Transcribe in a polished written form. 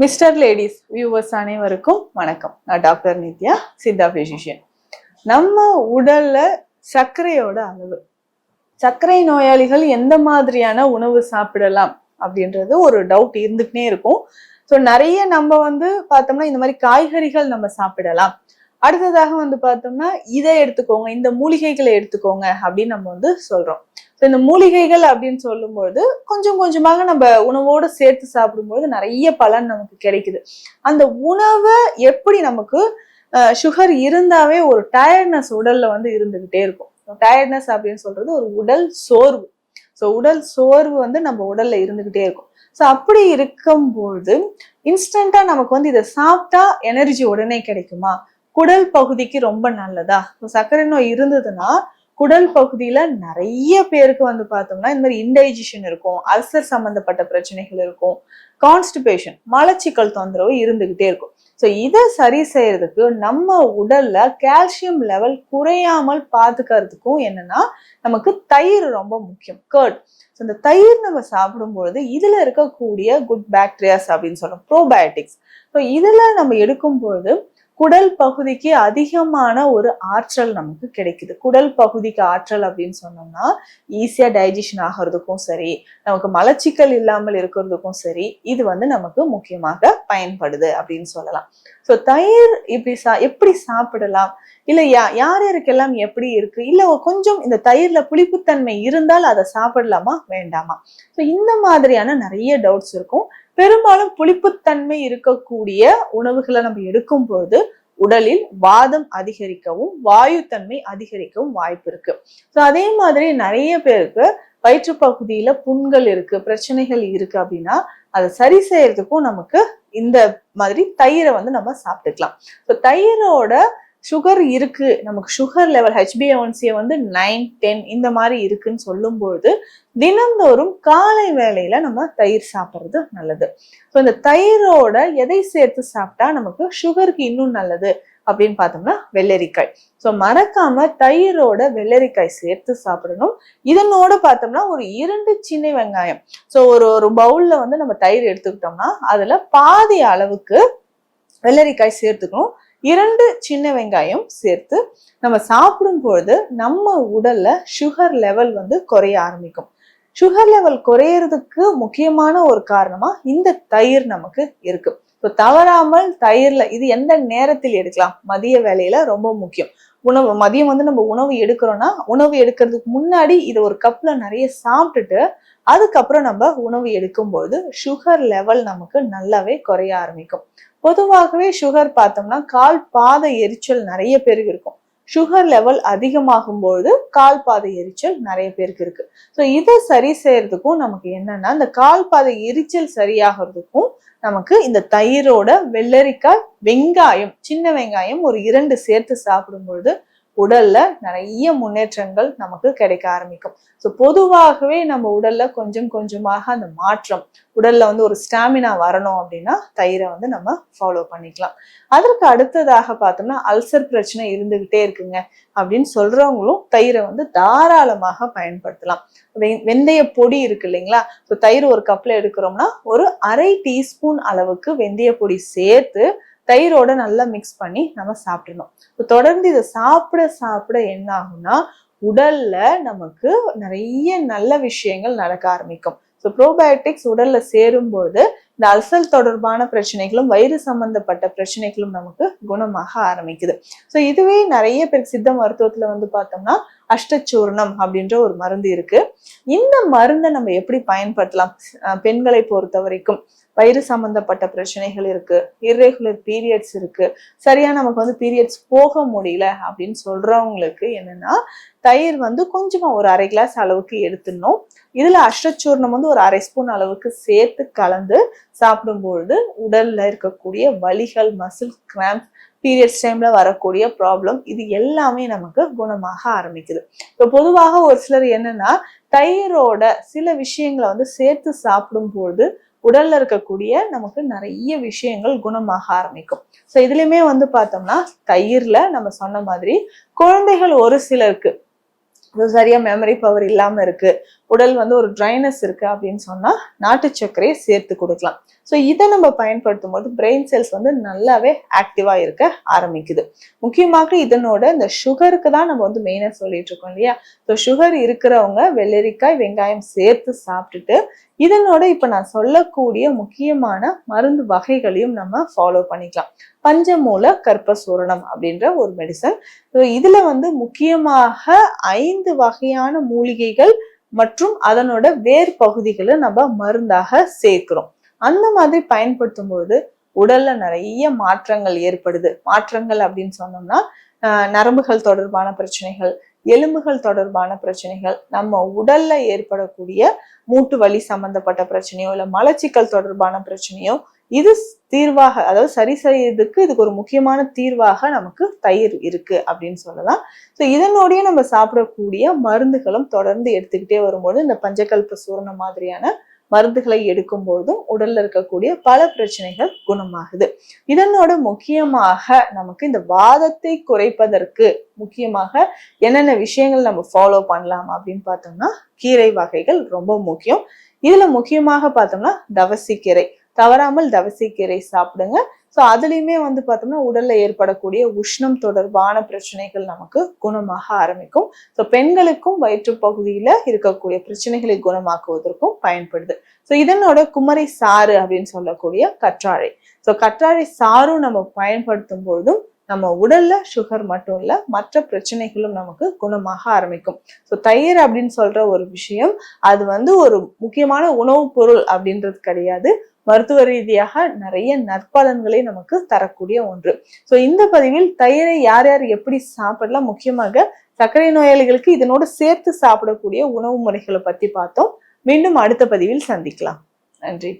Mister ladies viewers அனைவருக்கும் வணக்கம். நான் டாக்டர் நித்யா, சித்தா பிசிஷியன். நம்ம உடல்ல சர்க்கரையோட அளவு, சர்க்கரை நோயாளிகள் எந்த மாதிரியான உணவு சாப்பிடலாம் அப்படின்றது ஒரு டவுட் இருந்துகிட்டே இருக்கும். ஸோ நிறைய நம்ம பார்த்தோம்னா இந்த மாதிரி காய்கறிகள் நம்ம சாப்பிடலாம். அடுத்ததாக பார்த்தோம்னா இதை எடுத்துக்கோங்க, இந்த மூலிகைகளை எடுத்துக்கோங்க அப்படின்னு நம்ம சொல்றோம். ஸோ இந்த மூலிகைகள் அப்படின்னு சொல்லும்போது கொஞ்சம் கொஞ்சமாக நம்ம உணவோடு சேர்த்து சாப்பிடும்போது நிறைய பலன் நமக்கு கிடைக்குது. அந்த உணவை எப்படி நமக்கு சுகர் இருந்தாவே ஒரு டயர்ட்னஸ் உடல்ல இருந்துகிட்டே இருக்கும். டயர்ட்னஸ் அப்படின்னு சொல்றது ஒரு உடல் சோர்வு. ஸோ உடல் சோர்வு நம்ம உடல்ல இருந்துகிட்டே இருக்கும். ஸோ அப்படி இருக்கும்போது இன்ஸ்டன்டா நமக்கு இதை சாப்பிட்டா எனர்ஜி உடனே கிடைக்குமா? குடல் பகுதிக்கு ரொம்ப நல்லதா? சர்க்கரை நோய் இருந்ததுன்னா குடல் பகுதியில நிறைய பேருக்கு பார்த்தோம்னா இந்த மாதிரி இன்டைஜஷன் இருக்கும், அல்சர் சம்பந்தப்பட்ட பிரச்சனைகள் இருக்கும், கான்ஸ்டிபேஷன் மலச்சிக்கல் தொந்தரவு இருந்துகிட்டே இருக்கும். ஸோ இதை சரி செய்யறதுக்கு நம்ம உடல்ல கால்சியம் லெவல் குறையாமல் பாத்துக்கிறதுக்கும் என்னன்னா நமக்கு தயிர் ரொம்ப முக்கியம். கர்ட். இந்த தயிர் நம்ம சாப்பிடும்பொழுது இதுல இருக்கக்கூடிய குட் பாக்டீரியாஸ் அப்படின்னு சொல்றோம், ப்ரோபயோட்டிக்ஸ். ஸோ இதுல நம்ம எடுக்கும்பொழுது குடல் பகுதிக்கு அதிகமான ஒரு ஆற்றல் நமக்கு கிடைக்குது. குடல் பகுதிக்கு ஆற்றல் அப்படின்னு சொன்னோம்னா ஈஸியா டைஜஷன் ஆகிறதுக்கும் சரி, நமக்கு மலச்சிக்கல் இல்லாமல் இருக்கிறதுக்கும் சரி, இது நமக்கு முக்கியமாக பயன்படுது அப்படின்னு சொல்லலாம். ஸோ தயிர் எப்படி சாப்பிடலாம், இல்ல யாருக்கெல்லாம் எப்படி இருக்கு, இல்ல கொஞ்சம் இந்த தயிர்ல புளிப்புத்தன்மை இருந்தால் அதை சாப்பிடலாமா வேண்டாமா? ஸோ இந்த மாதிரியான நிறைய டவுட்ஸ் இருக்கும். பெரும்பாலும் புளிப்புத்தன்மை இருக்கக்கூடிய உணவுகளை நம்ம எடுக்கும் பொழுது உடலில் வாதம் அதிகரிக்கவும் வாயுத்தன்மை அதிகரிக்கவும் வாய்ப்பு இருக்கு. ஸோ அதே மாதிரி நிறைய பேருக்கு வயிற்று பகுதியில புண்கள் இருக்கு, பிரச்சனைகள் இருக்கு அப்படின்னா அதை சரி செய்யறதுக்கும் நமக்கு இந்த மாதிரி தயிரை நம்ம சாப்பிட்டுக்கலாம். ஸோ தயிரோட சுகர் இருக்கு, நமக்கு சுகர் லெவல் HbA1c 9, 10 இந்த மாதிரி இருக்குன்னு சொல்லும்போது தினந்தோறும் காலை வேளையில நம்ம தயிர் சாப்பிட்றது நல்லது. ஸோ இந்த தயிரோட எதை சேர்த்து சாப்பிட்டா நமக்கு சுகருக்கு இன்னும் நல்லது அப்படின்னு பார்த்தோம்னா வெள்ளரிக்காய். ஸோ மறக்காம தயிரோட வெள்ளரிக்காய் சேர்த்து சாப்பிடணும். இதனோட பார்த்தோம்னா ஒரு 2 சின்ன வெங்காயம். ஸோ ஒரு பவுல்ல நம்ம தயிர் எடுத்துக்கிட்டோம்னா அதுல பாதி அளவுக்கு வெள்ளரிக்காய் சேர்த்துக்கணும். 2 சின்ன வெங்காயம் சேர்த்து நம்ம சாப்பிடும் பொழுது நம்ம உடல்ல சுகர் லெவல் குறைய ஆரம்பிக்கும். சுகர் லெவல் குறையறதுக்கு முக்கியமான ஒரு காரணமா இந்த தயிர் நமக்கு இருக்கு. இப்போ தவறாமல் தயிர்ல இது எந்த நேரத்தில் எடுக்கலாம்? மதிய வேளையில ரொம்ப முக்கியம். உணவு மதியம் நம்ம உணவு எடுக்கிறோம்னா உணவு எடுக்கிறதுக்கு முன்னாடி இதை ஒரு கப்ல நிறைய சாப்பிட்டுட்டு அதுக்கப்புறம் நம்ம உணவு எடுக்கும்போது சுகர் லெவல் நமக்கு நல்லாவே குறைய ஆரம்பிக்கும். பொதுவாகவே சுகர் பார்த்தோம்னா கால் பாத எரிச்சல் நிறைய பேருக்கு இருக்கும். சுகர் லெவல் அதிகமாகும்போது கால் பாத எரிச்சல் நிறைய பேருக்கு இருக்கு. ஸோ இதை சரி செய்யறதுக்கும் நமக்கு என்னன்னா இந்த கால் பாத எரிச்சல் சரியாகிறதுக்கும் நமக்கு இந்த தயிரோட வெள்ளரிக்காய், வெங்காயம், சின்ன வெங்காயம் ஒரு 2 சேர்த்து சாப்பிடும்பொழுது உடல்ல நிறைய முன்னேற்றங்கள் நமக்கு கிடைக்க ஆரம்பிக்கும். ஸோ பொதுவாகவே நம்ம உடல்ல கொஞ்சம் கொஞ்சமாக அந்த மாற்றம், உடல்ல ஒரு ஸ்டாமினா வரணும் அப்படின்னா தயிரை நம்ம ஃபாலோ பண்ணிக்கலாம். அதற்கு அடுத்ததாக பார்த்தோம்னா அல்சர் பிரச்சனை இருந்துகிட்டே இருக்குங்க அப்படின்னு சொல்றவங்களும் தயிரை தாராளமாக பயன்படுத்தலாம். வெந்தய பொடி இருக்கு இல்லைங்களா? ஸோ தயிர் ஒரு கப்ல எடுக்கிறோம்னா ஒரு 1/2 டீஸ்பூன் அளவுக்கு வெந்தய பொடி சேர்த்து தயிரோட நல்லா மிக்ஸ் பண்ணி நம்ம சாப்பிடணும். தொடர்ந்து இதை சாப்பிட சாப்பிட என்ன ஆகும்னா உடல்ல நமக்கு நிறைய நல்ல விஷயங்கள் நடக்க ஆரம்பிக்கும். ஸோ ப்ரோபயோட்டிக்ஸ் உடல்ல சேரும்போது இந்த அல்சர் தொடர்பான பிரச்சனைகளும் வயிறு சம்பந்தப்பட்ட பிரச்சனைகளும் நமக்கு குணமாக ஆரம்பிக்குது. ஸோ இதுவே நிறைய பேர் சித்த மருத்துவத்துல பார்த்தோம்னா அஷ்டச்சூர்ணம் அப்படின்ற ஒரு மருந்து இருக்கு. இந்த மருந்தை நம்ம எப்படி பயன்படுத்தலாம்? பெண்களை பொறுத்த வரைக்கும் வயிறு சம்பந்தப்பட்ட பிரச்சனைகள் இருக்கு, இர்ரெகுலர் பீரியட்ஸ் இருக்கு, சரியா நமக்கு பீரியட்ஸ் போக முடியல அப்படின்னு சொல்றவங்களுக்கு என்னன்னா தயிர் கொஞ்சமா ஒரு 1/2 கிளாஸ் அளவுக்கு எடுத்துடணும். இதுல அஷ்டச்சூர்ணம் ஒரு 1/2 ஸ்பூன் அளவுக்கு சேர்த்து கலந்து சாப்பிடும்பொழுது உடல்ல இருக்கக்கூடிய வலிகள், மசில் கிராம்ப், பீரியட்ஸ் டைம்ல வரக்கூடிய ப்ராப்ளம் இது எல்லாமே நமக்கு குணமாக ஆரம்பிக்குது. இப்போ பொதுவாக ஒரு சிலர் என்னன்னா தயிரோட சில விஷயங்களை சேர்த்து சாப்பிடும்போது உடல்ல இருக்கக்கூடிய நமக்கு நிறைய விஷயங்கள் குணமாக ஆரம்பிக்கும். ஸோ இதுலயுமே பார்த்தோம்னா தயிர்ல நம்ம சொன்ன மாதிரி குழந்தைகள் ஒரு சிலருக்கு சரியா மெமரி பவர் இல்லாம இருக்கு, உடல் வந்து ஒரு ட்ரைனஸ் இருக்கு அப்படின்னு சொன்னா நாட்டு சர்க்கரையை சேர்த்து கொடுக்கலாம். ஸோ இதை நம்ம பயன்படுத்தும் போது பிரெயின் செல்ஸ் வந்து நல்லாவே ஆக்டிவா இருக்க ஆரம்பிக்குது. முக்கியமாக இதனோட இந்த சுகருக்கு தான் நம்ம வந்து மெயினா சொல்லிட்டு இருக்கோம் இல்லையா. ஸோ சுகர் இருக்கிறவங்க வெள்ளரிக்காய் வெங்காயம் சேர்த்து சாப்பிட்டுட்டு இதனோட இப்ப நான் சொல்லக்கூடிய முக்கியமான மருந்து வகைகளையும் நம்ம ஃபாலோ பண்ணிக்கலாம். பஞ்சமூல கற்பசூரணம் அப்படின்ற ஒரு மெடிசன். இதுல வந்து முக்கியமாக 5 வகையான மூலிகைகள் மற்றும் அதனோட வேர் பகுதிகளை நம்ம மருந்தாக சேர்க்கிறோம். அந்த மாதிரி பயன்படுத்தும் போது உடல்ல நிறைய மாற்றங்கள் ஏற்படுது. மாற்றங்கள் அப்படின்னு சொன்னோம்னா நரம்புகள் தொடர்பான பிரச்சனைகள், எலும்புகள் தொடர்பான பிரச்சனைகள், நம்ம உடல்ல ஏற்படக்கூடிய மூட்டு வலி சம்பந்தப்பட்ட பிரச்சனையோ இல்ல மலச்சிக்கல் தொடர்பான பிரச்சனையோ இது தீர்வாக, அதாவது சரி செய்யறதுக்கு இதுக்கு ஒரு முக்கியமான தீர்வாக நமக்கு தயிர் இருக்கு அப்படின்னு சொல்லலாம். ஸோ இதனோடய நம்ம சாப்பிடக்கூடிய மருந்துகளும் தொடர்ந்து எடுத்துக்கிட்டே வரும்போது இந்த பஞ்சகல்ப சூரணம் மாதிரியான மருந்துகளை எடுக்கும் பொழுதும் உடல்ல இருக்கக்கூடிய பல பிரச்சனைகள் குணமாகுது. இதனோட முக்கியமாக நமக்கு இந்த வாதத்தை குறைப்பதற்கு முக்கியமாக என்னென்ன விஷயங்கள் நம்ம ஃபாலோ பண்ணலாம் அப்படின்னு பார்த்தோம்னா கீரை வகைகள் ரொம்ப முக்கியம். இதுல முக்கியமாக பார்த்தோம்னா தவசிக்கீரை, தவறாமல் தவசிக்கீரை சாப்பிடுங்க. ஸோ அதுலயுமே வந்து பார்த்தோம்னா உடல்ல ஏற்படக்கூடிய உஷ்ணம் தொடர்பான பிரச்சனைகள் நமக்கு குணமாக ஆரம்பிக்கும். ஸோ பெண்களுக்கும் வயிற்று பகுதியில இருக்கக்கூடிய பிரச்சனைகளை குணமாக்குவதற்கும் பயன்படுது. ஸோ இதனோட குமரி சாறு அப்படின்னு சொல்லக்கூடிய கற்றாழை. ஸோ கற்றாழை சாறும் நம்ம பயன்படுத்தும் பொழுதும் நம்ம உடல்ல சுகர் மட்டும் இல்ல மற்ற பிரச்சனைகளும் நமக்கு குணமாக ஆரம்பிக்கும். ஸோ தயிர் அப்படின்னு சொல்ற ஒரு விஷயம் அது வந்து ஒரு முக்கியமான உணவுப் பொருள் அப்படின்றது கிடையாது. மருத்துவ ரீதியாக நிறைய நற்பலன்களை நமக்கு தரக்கூடிய ஒன்று. ஸோ இந்த பதிவில் தயிரை யார் யார் எப்படி சாப்பிடலாம், முக்கியமாக சர்க்கரை நோயாளிகளுக்கு இதனோடு சேர்த்து சாப்பிடக்கூடிய உணவு முறைகளை பத்தி பார்த்தோம். மீண்டும் அடுத்த பதிவில் சந்திக்கலாம். நன்றி.